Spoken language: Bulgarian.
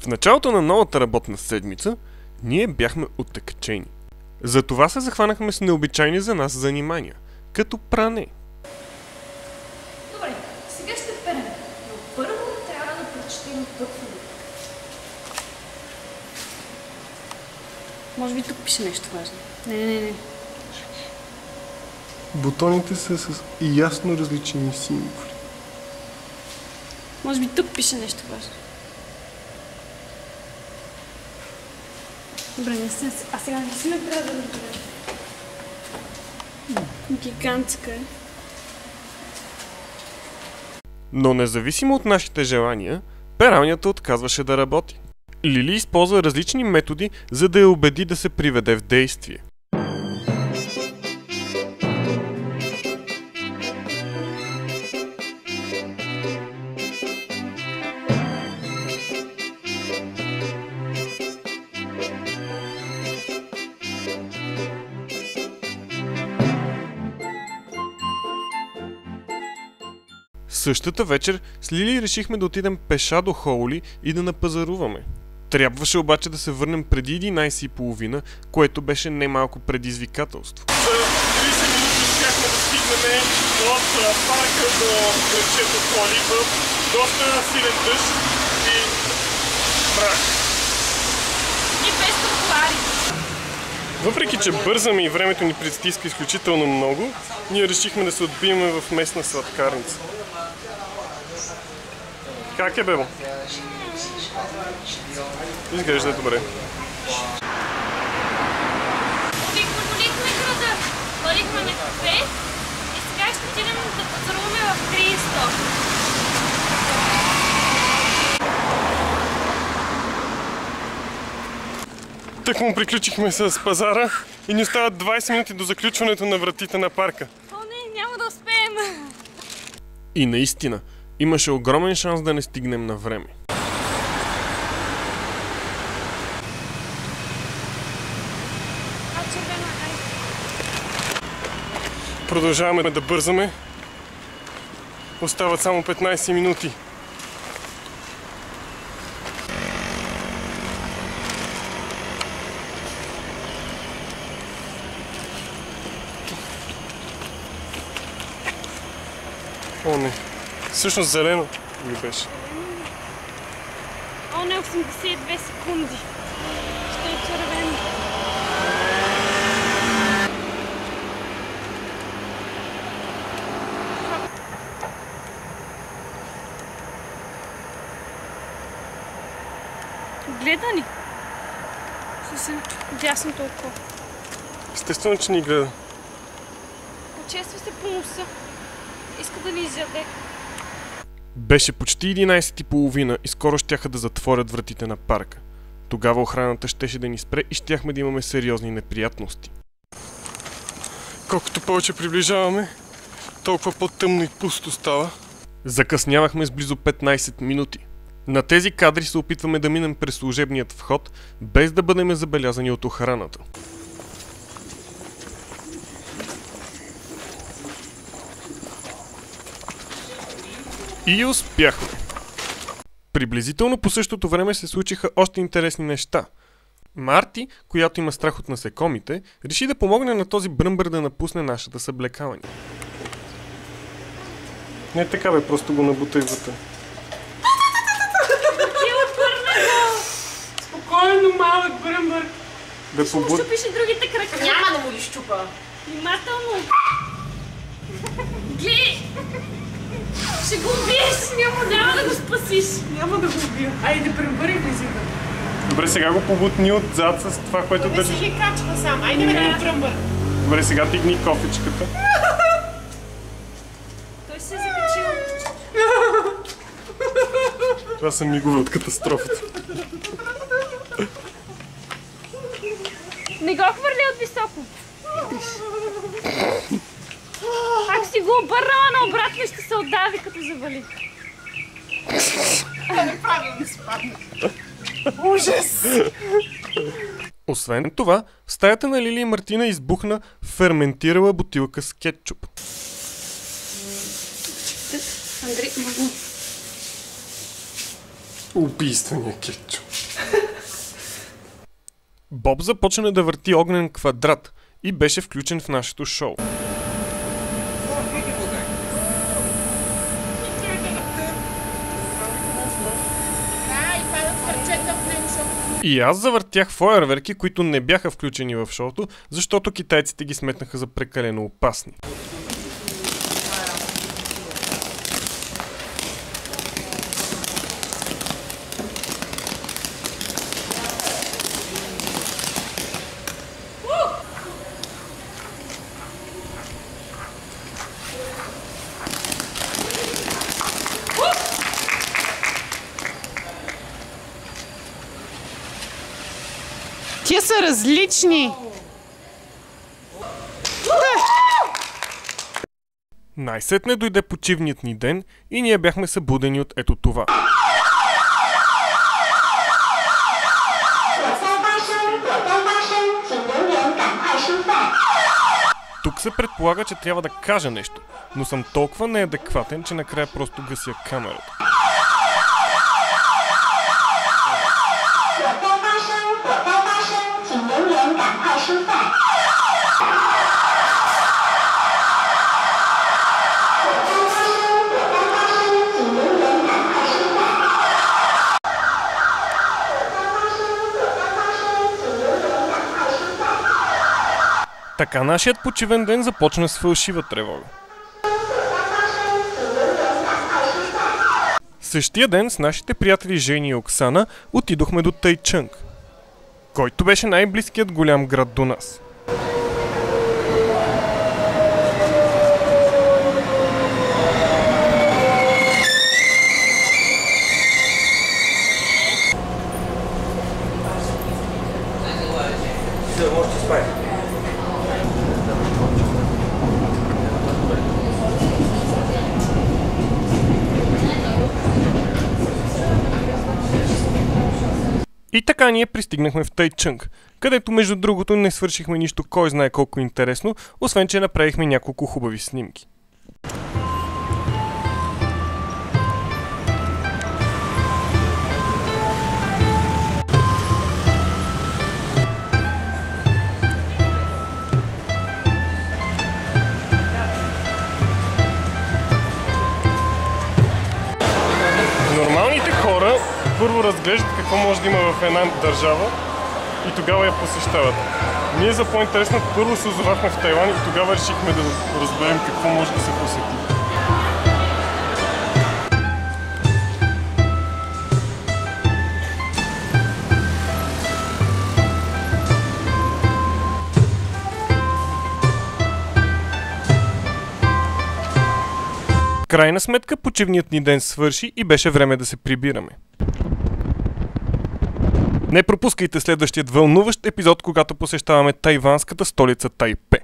В началото на новата работна седмица ние бяхме оттъкчени. Затова се захванахме с необичайни за нас занимания, като пране. Добре, сега ще перем, но първо трябва да прочетем буквите. Може би тук пише нещо важно. Не. Бутоните са с ясно различими символи. Може би тук пише нещо важно. Добре, а сега не си трябва да разберем. Гигантска е. Но независимо от нашите желания, пералнята отказваше да работи. Лили използва различни методи, за да я убеди да се приведе в действие. Същата вечер с Лили решихме да отидем пеша до Хоули и да напазаруваме. Трябваше обаче да се върнем преди 11:30, което беше немалко предизвикателство. За 30 минути успяхме да стигнем от парка до градчето Хоули в доста силен дъжд и мрак. И без тротуари. Въпреки че бързаме и времето ни притиска изключително много, ние решихме да се отбиеме в местна сладкарница. Как е, Бебо? Изглежда добре. Обиколихме града, ходихме на кафе и сега ще отидем да пазаруваме в Кристо. Тък му приключихме с пазара и ни остават 20 минути до заключването на вратите на парка. О, не, няма да успеем. И наистина, имаше огромен шанс да не стигнем на време. Продължаваме да бързаме. Остават само 15 минути. О, не. Всъщност зелено ли беше? О, не, 82 секунди. Ще е червено. Гледа ни. Съвсем дясното око. Естествено, че ни гледа. Почества се по носа. Иска да ни изяде. Беше почти 11:30 и скоро щяха да затворят вратите на парка. Тогава охраната щеше да ни спре и щяхме да имаме сериозни неприятности. Колкото повече приближаваме, толкова по-тъмно и пусто става. Закъснявахме с близо 15 минути. На тези кадри се опитваме да минем през служебният вход, без да бъдем забелязани от охраната. И успяхме! Приблизително по същото време се случиха още интересни неща. Марти, която има страх от насекомите, реши да помогне на този бръмбър да напусне нашата съблекалня. Не така бе, просто го набутай вътре. Спокойно, малък бръмбър. Да Ще пише другите крака. Няма да му ги щупа. Внимателно. Гледай! Ще го убиеш! Няма да го спасиш. Няма да го убия. Айде, бръмбър и влизай. Добре, сега го побутни отзад с това, което държиш. Не си ги качва сам. Айде ме да бръмбър. Добре, сега тигни кофичката. Той се е закачил. Това са мигове от катастрофата. Не го хвърли от високо. Ако си го обърнала наобратно, ще се отдави като завали. Неправилно спадна. Ужас! Освен това, в стаята на Лили и Мартина избухна ферментирала бутилка с кетчуп. Андрей, махни. Убийствения кетчуп. Боб започна да върти огнен квадрат и беше включен в нашето шоу. И аз завъртях фойерверки, които не бяха включени в шоуто, защото китайците ги сметнаха за прекалено опасни. Те са различни. Най-сетне дойде почивният ни ден и ние бяхме събудени от ето това. Тук се предполага, че трябва да кажа нещо, но съм толкова неадекватен, че накрая просто гася камерата. Така нашият почивен ден започна с фалшива тревога. Същия ден с нашите приятели Жени и Оксана отидохме до Тайчънг, който беше най-близкият голям град до нас. И така ние пристигнахме в Тайчънг, където между другото не свършихме нищо кой знае колко интересно, освен че направихме няколко хубави снимки. Нормалните хора първо разглеждат какво може да има в една държава и тогава я посещават. Ние за по-интересно първо се озовахме в Тайван и тогава решихме да разберем какво може да се посети. Крайна сметка почивният ни ден свърши и беше време да се прибираме. Не пропускайте следващият вълнуващ епизод, когато посещаваме тайванската столица Тайпе.